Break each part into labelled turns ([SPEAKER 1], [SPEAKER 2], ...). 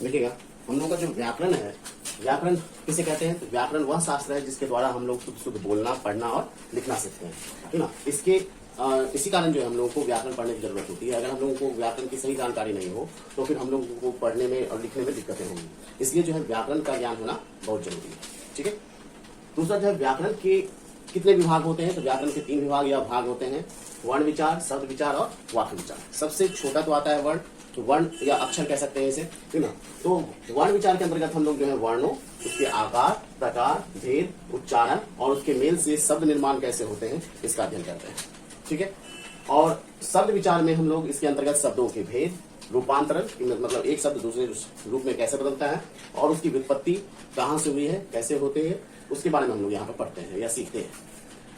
[SPEAKER 1] मिटेगा। हम लोग का जो व्याकरण है, व्याकरण किसे कहते हैं? तो व्याकरण वह शास्त्र है जिसके द्वारा हम लोग शुद्ध शुद्ध बोलना, पढ़ना और लिखना सीखते हैं, है ना। इसी कारण जो है हम लोगों को व्याकरण पढ़ने की जरूरत होती है। अगर हम लोगों को व्याकरण की सही जानकारी नहीं हो तो फिर हम लोगों को पढ़ने में और लिखने में दिक्कतें होंगी। इसलिए जो है व्याकरण का ज्ञान होना बहुत जरूरी है, ठीक है। दूसरा जो है व्याकरण के कितने विभाग होते हैं? तो व्याकरण के 3 विभाग या भाग होते हैं, वर्ण विचार, शब्द विचार और वाक्य विचार। सबसे छोटा तो आता है वर्ण, तो वर्ण या अक्षर कह सकते हैं इसे, है ना। तो वर्ण विचार के अंतर्गत हम लोग जो है वर्णों, उसके आकार, प्रकार, भेद, उच्चारण और उसके मेल से शब्द निर्माण कैसे होते हैं इसका अध्ययन करते हैं, ठीक है। और शब्द विचार में हम लोग इसके अंतर्गत शब्दों के भेद, रूपांतरण, मतलब एक शब्द दूसरे रूप में कैसे बदलता है और उसकी व्युत्पत्ति कहाँ से हुई है, कैसे होते हैं, उसके बारे में हम लोग यहाँ पर पढ़ते हैं या सीखते हैं,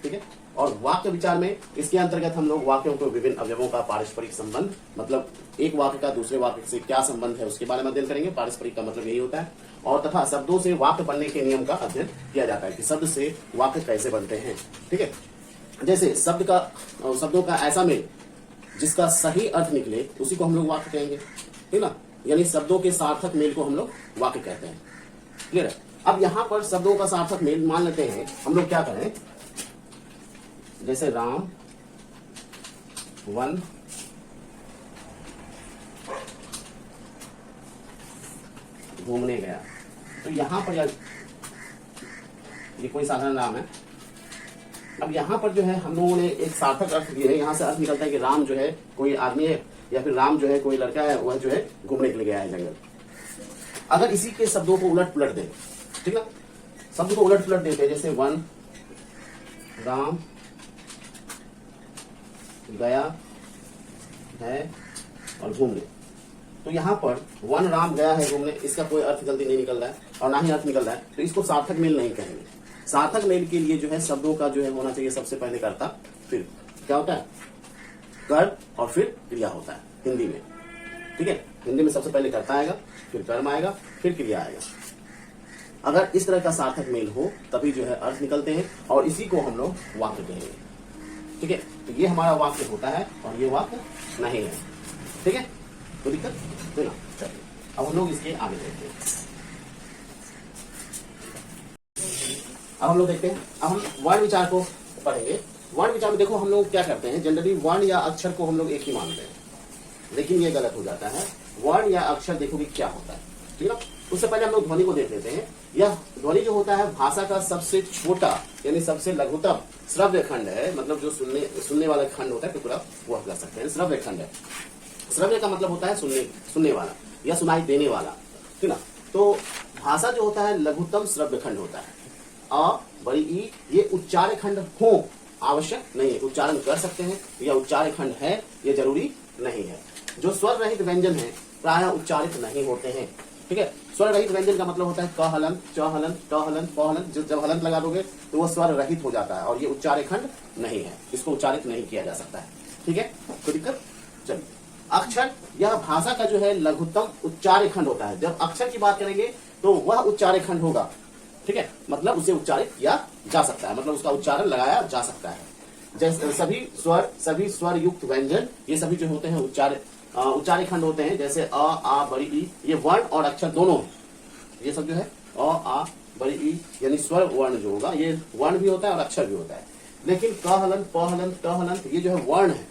[SPEAKER 1] ठीक है। और वाक्य विचार में इसके अंतर्गत हम लोग वाक्यों को विभिन्न अवयवों का पारस्परिक संबंध, मतलब एक वाक्य का दूसरे वाक्य से क्या संबंध है उसके बारे में अध्ययन करेंगे। पारस्परिक का मतलब यही होता है। और तथा शब्दों से वाक्य बनने के नियम का अध्ययन किया जाता है कि शब्द से वाक्य कैसे बनते हैं, ठीक है। जैसे शब्दों का ऐसा मेल जिसका सही अर्थ निकले उसी को हम लोग वाक्य कहेंगे, ठीक ना। यानी शब्दों के सार्थक मेल को हम लोग वाक्य कहते हैं, क्लियर है। अब यहाँ पर शब्दों का सार्थक मेल मान लेते हैं हम लोग क्या करें, जैसे राम वन घूमने गया, तो यहां पर ये कोई साधारण नाम है। अब यहाँ पर जो है हम लोगों ने एक सार्थक अर्थ दिए है, यहाँ से अर्थ निकलता है कि राम जो है कोई आदमी है या फिर राम जो है कोई लड़का है, वह जो है घूमने के लिए गया है जंगल। अगर इसी के शब्दों को उलट पुलट दें, ठीक है, शब्द को उलट पुलट देते हैं, जैसे वन राम गया है और घूमने, तो यहाँ पर वन राम गया है घूमने, इसका कोई अर्थ जल्दी नहीं निकल रहा है और ना ही अर्थ निकल रहा है, तो इसको सार्थक मेल नहीं कहेंगे। सार्थक मेल के लिए जो है शब्दों का जो है होना चाहिए सबसे पहले कर्ता, फिर क्या होता है कर्म और फिर क्रिया होता है हिंदी में, ठीक है। हिंदी में सबसे पहले कर्ता आएगा, फिर कर्म आएगा, फिर क्रिया आएगा। अगर इस तरह का सार्थक मेल हो तभी जो है अर्थ निकलते हैं और इसी को हम लोग वाक्य कहेंगे, ठीक है। तो ये हमारा वाक्य होता है और ये वाक्य नहीं है, ठीक है। तो दिक्कत है ना। चलिए अब हम लोग इसके आगे देखते हैं। अब हम लोग देखते हैं, अब हम वर्ण विचार को पढ़ेंगे। वर्ण विचार में देखो हम लोग क्या करते हैं, जनरली वर्ण या अक्षर को हम लोग एक ही मानते हैं, लेकिन ये गलत हो जाता है। वर्ण या अक्षर देखोगे क्या होता है, ठीक है। उससे पहले हम लोग ध्वनि को देख लेते हैं। यह ध्वनि जो होता है भाषा का सबसे छोटा यानी सबसे लघुतम श्रव्य खंड है, मतलब जो सुनने वाला खंड होता है टुकड़ा, वो आप कह सकते हैं श्रव्य खंड है। श्रव्य का मतलब होता है सुनने वाला या सुनाई देने वाला, ठीक ना। तो भाषा जो होता है लघुतम श्रव्य खंड होता है। अ बड़ी ई ये उच्चार खंड हो आवश्यक नहीं है, उच्चारण कर सकते हैं या उच्चार खंड है ये जरूरी नहीं है। जो स्वर रहित व्यंजन है प्रायः उच्चारित नहीं होते हैं, ठीक है। स्वर रहित व्यंजन का मतलब होता है क हलन, च हलन, ट हलन, प हलन। जब हलन लगा दोगे तो वह स्वर रहित हो जाता है और ये उच्चार खंड नहीं है, इसको उच्चारित नहीं किया जा सकता है, ठीक है। कोई दिक्कत? चलिए अक्षर यह भाषा का जो है लघुतम उच्चार खंड होता है। जब अक्षर की बात करेंगे तो वह उच्चार खंड होगा, ठीक है, मतलब उसे उच्चारित किया जा सकता है, मतलब उसका उच्चारण लगाया जा सकता है। जैसे सभी स्वर युक्त व्यंजन ये सभी जो होते हैं उच्चार खंड होते हैं, जैसे अ आ बड़ी ई ये वर्ण और अक्षर दोनों, ये सब जो है अ आ बड़ी ई यानी स्वर वर्ण जो होगा ये वर्ण भी होता है और अक्षर भी होता है। लेकिन क हलन, प हलन, ट हलन ये जो है वर्ण है,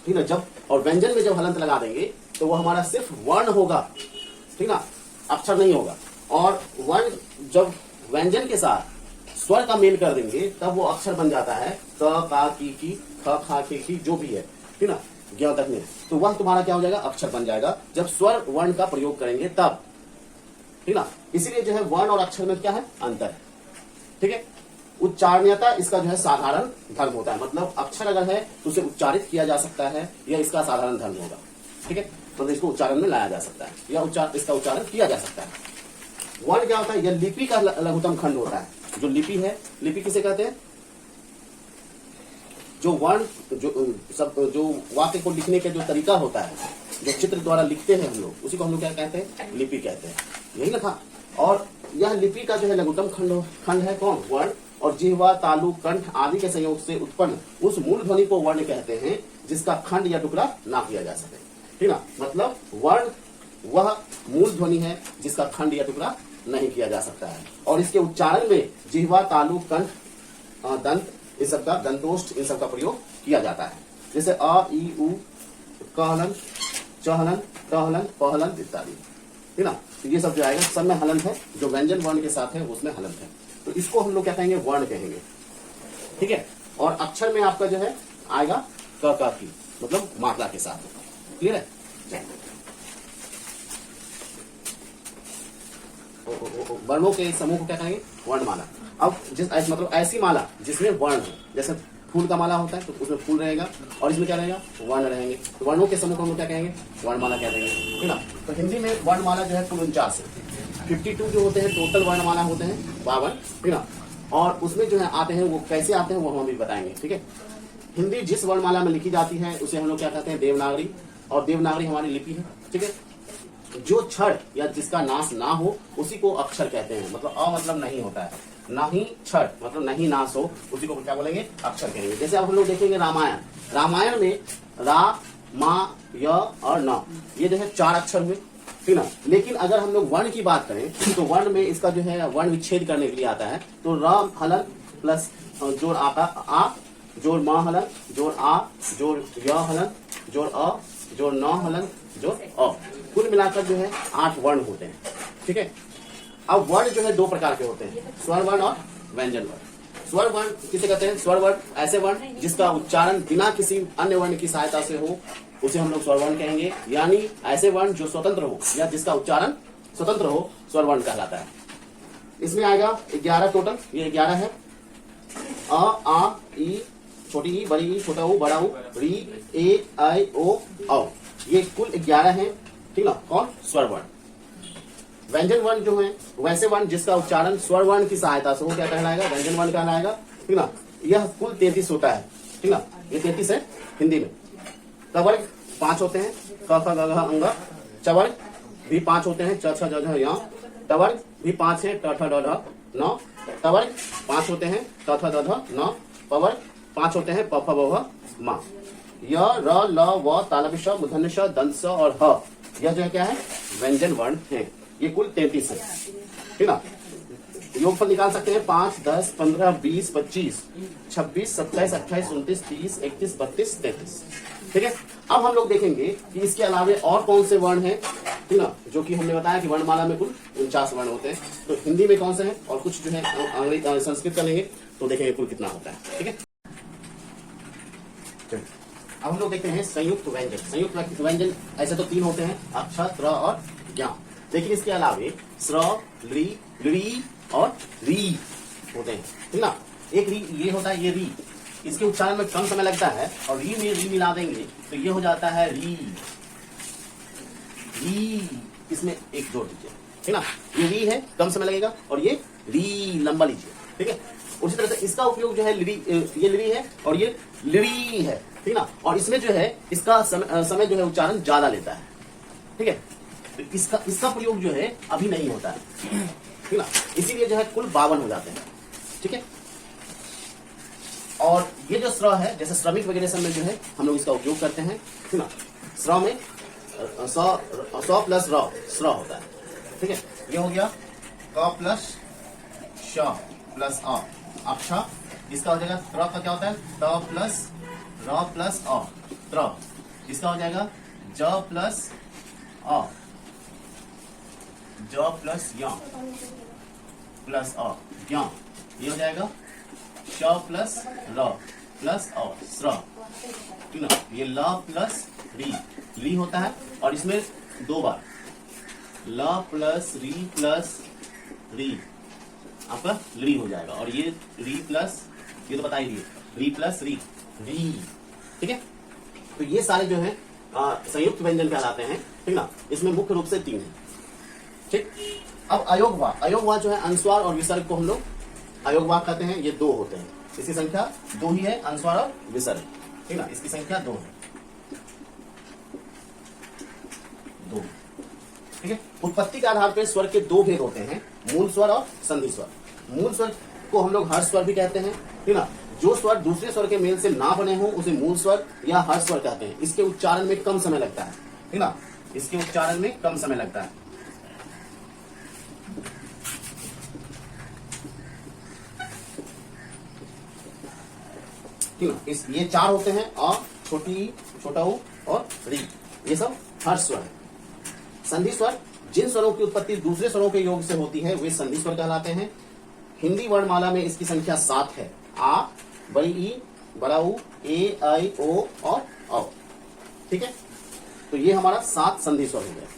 [SPEAKER 1] ठीक ना। जब और व्यंजन में जब हलंत लगा देंगे तो वो हमारा सिर्फ वर्ण होगा, ठीक ना, अक्षर नहीं होगा। और वर्ण जब व्यंजन के साथ स्वर का मेल कर देंगे तब वो अक्षर बन जाता है, क का की ख खा की जो भी है, ठीक ना, ज्ञ तक में, तो वह तुम्हारा क्या हो जाएगा अक्षर बन जाएगा जब स्वर वर्ण का प्रयोग करेंगे तब, ठीक ना। इसीलिए जो है वर्ण और अक्षर में क्या है अंतर है, ठीक है। उच्चारणीयता इसका जो है साधारण धर्म होता है, मतलब अक्षर अगर है तो उसे उच्चारित किया जा सकता है या इसका साधारण धर्म होगा, ठीक है, मतलब इसको उच्चारण में लाया जा सकता है या इसका उच्चारण किया जा सकता है। वर्ण क्या होता है, यह लिपि का लघुतम खंड होता है। जो लिपि है, लिपि किसे कहते हैं, जो वर्ण जो वाक्य को लिखने का जो तरीका होता है, जो चित्र द्वारा लिखते हैं हम लोग, उसी को हम लोग क्या कहते हैं लिपि कहते हैं, यही ना था। और यह लिपि का जो है लघुतम खंड है कौन, वर्ण। और जिह्वा, तालु, कंठ आदि के संयोग से उत्पन्न उस मूल ध्वनि को वर्ण कहते हैं जिसका खंड या टुकड़ा ना किया जा सके, ठीक ना। मतलब वर्ण वह मूल ध्वनि है जिसका खंड या टुकड़ा नहीं किया जा सकता है। और इसके उच्चारण में जिह्वा, तालु, कंठ, दंत, इन सबका दंतोष्ठ, इन सबका प्रयोग किया जाता है। जैसे अ, ई, उ, कहलन, चहलन, टहलन, पहलन इत्यादि, ठीक ना। तो ये सब जो आएगा सब में हलंत है, जो व्यंजन वर्ण के साथ है उसमें हलंत है। तो इसको हम लोग क्या कहेंगे, वर्ण कहेंगे, ठीक है। और अक्षर में आपका जो है आएगा क, क की, मतलब मात्रा के साथ। क्लियर है। वर्णों के समूह को क्या कहेंगे, वर्णमाला। अब मतलब ऐसी माला जिसमें वर्ण है, जैसे फूल का माला होता है तो उसमें फूल रहेगा और इसमें क्या रहेगा, वर्ण रहेंगे। तो वर्णों के समूह को हम लोग क्या कहेंगे, वर्णमाला कह देंगे, ठीक ना। तो हिंदी में वर्णमाला जो है कुल 49 है। 52 जो होते हैं टोटल वर्णमाला होते हैं, 52, ठीक ना। और उसमें जो है आते हैं, वो कैसे आते हैं वो हम भी बताएंगे, ठीक है। हिंदी जिस वर्णमाला में लिखी जाती है उसे हम लोग क्या कहते हैं, देवनागरी। और देवनागरी हमारी लिपि है, ठीक है। जो क्षर या जिसका नाश ना हो उसी को अक्षर कहते हैं। मतलब अ मतलब नहीं होता है, ना ही क्षर मतलब नहीं नाश हो, उसी को क्या बोलेंगे, अक्षर कहेंगे। जैसे अब हम लोग देखेंगे रामायण, रामायण में रा, मा, य और न, ये जो है 4 अक्षर हुए, ठीक ना। लेकिन अगर हम लोग वर्ण की बात करें तो वर्ण में इसका जो है वर्ण विच्छेद करने के लिए आता है। तो र हलन प्लस जोड़ आ का आ, जोड़ म हलन, जोड़ आ, जोड़ य हलन, जोड़ अ, जोड़ न हलन, जोड़ अ, कुल मिलाकर जो है 8 वर्ण होते हैं, ठीक है। अब वर्ण जो है 2 प्रकार के होते हैं, स्वर वर्ण और व्यंजन वर्ण। स्वर वर्ण किसे कहते हैं, स्वर वर्ण ऐसे वर्ण जिसका उच्चारण बिना किसी अन्य वर्ण की सहायता से हो, उसे हम लोग स्वर वर्ण कहेंगे। यानी ऐसे वर्ण जो स्वतंत्र हो या जिसका उच्चारण स्वतंत्र हो, स्वर वर्ण कहलाता है। इसमें आएगा 11 टोटल, ये 11 है। अ, आ, ई, छोटी ई, बड़ी ई, छोटा ऊ, बड़ा ऊ, री, ए, आई, ओ, औ, ये कुल 11 है, ठीक ना। कौन, स्वर वर्ण। व्यंजन वर्ण जो है वैसे वर्ण जिसका उच्चारण स्वर वर्ण की सहायता से हो, क्या कहलाएगा, व्यंजन वर्ण कहलाएगा, ठीक ना। यह कुल 33 होता है, ठीक ना। ये 33 है हिंदी में। तवर्ग 5 होते हैं, क, ख, ग, घ, अंग। चवर्ग भी 5 होते हैं, च, छ, ज, झ, य। तवर्ग भी 5 है, ट, ठ, ड, ढ, न। तवर्ग 5 होते हैं, त, थ, द, ध, न। पवर्ग 5 होते हैं, प, फ, ब, भ, म। य, र, ल, व, तालव्य श, मूर्धन्य श, दंत स और ह, यह जो है क्या है, व्यंजन वर्ण है। ये कुल 33 है, ठीक ना। योगफल निकाल सकते हैं 5, 10, 15, 20, 25, 26, 27, 28, 29, 30, 31, 32, 33, ठीक है। अब हम लोग देखेंगे कि इसके अलावे और कौन से वर्ण हैं, ठीक ना, जो कि हमने बताया कि वर्णमाला में कुल 49 वर्ण होते हैं। तो हिंदी में कौन से हैं और कुछ जो है अंग्रेजी संस्कृत का लेंगे तो देखेंगे कुल कितना होता है, ठीक है। अब हम लोग देखते हैं संयुक्त व्यंजन। संयुक्त व्यंजन ऐसे तो 3 होते हैं, अक्षर, त्र और ज्ञ। लेकिन इसके अलावे स्र, ली, ली और री होते हैं, ठीक ना। एक री ये होता है, ये री, इसके उच्चारण में कम समय लगता है और री में री मिला देंगे तो ये हो जाता है री। री इसमें एक जोड़ दीजिए, ठीक ना। ये री है, कम समय लगेगा, और ये री लंबा लीजिए, ठीक है। उसी तरह से इसका उपयोग जो है ये लिरी है और ये लिरी है, ठीक ना। और इसमें जो है इसका समय जो है उच्चारण ज्यादा लेता है, ठीक है। तो इसका प्रयोग जो है अभी नहीं होता है, ठीक ना। इसीलिए जो है कुल 52 हो जाते हैं, ठीक है। और ये जो स्र है, जैसे श्रमिक वगैरह सब में जो है हम लोग इसका उपयोग करते हैं, ठीक ना। स्र में स प्लस र स्र होता है, ठीक है। ये हो गया क प्लस श प्लस अ, अक्षा। इसका हो जाएगा त्र का क्या होता है, त प्लस र प्लस अ, त्र। इसका हो जाएगा ज प्लस अ, ज प्लस य प्लस अ, ज्ञ। ये हो जाएगा श प्लस र प्लस अ, स्र, ठीक ना। ये ल प्लस री होता है और इसमें 2 बार ल प्लस री आपका ली हो जाएगा। और ये री प्लस, ये तो बता ही दिए, री प्लस री, ठीक है। तो ये सारे जो है संयुक्त व्यंजन कहलाते हैं, ठीक ना। इसमें मुख्य रूप से 3 है, ठीक। अब अयोगवा जो है अनुस्वार और विसर्ग को हम लोग अयोगवा कहते हैं। ये 2 होते हैं, इसकी संख्या 2 ही है, अनुस्वार और विसर्ग, ठीक ना। इसकी संख्या 2 है, 2, ठीक है। उत्पत्ति के आधार पर स्वर के 2 भेद होते हैं, मूल स्वर और संधि स्वर। मूल स्वर को हम लोग हर्ष स्वर भी कहते हैं, ठीक ना। जो स्वर दूसरे स्वर के मेल से ना बने हो उसे मूल स्वर या हर्ष स्वर कहते हैं। इसके उच्चारण में कम समय लगता है, ठीक ना। इसके उच्चारण में कम समय लगता है। ये 4 होते हैं, अ, छोटी ई, छोटा ऊ और री, ये सब हर्ष स्वर है। संधि स्वर जिन स्वरों की उत्पत्ति दूसरे स्वरों के योग से होती है वे संधि स्वर कहलाते हैं। हिंदी वर्णमाला में इसकी संख्या 7 है। आ, बड़ी ई, बड़ा ऊ, ए, आई, ओ और औ। ठीक है, तो ये हमारा 7 संधि स्वर हो गया।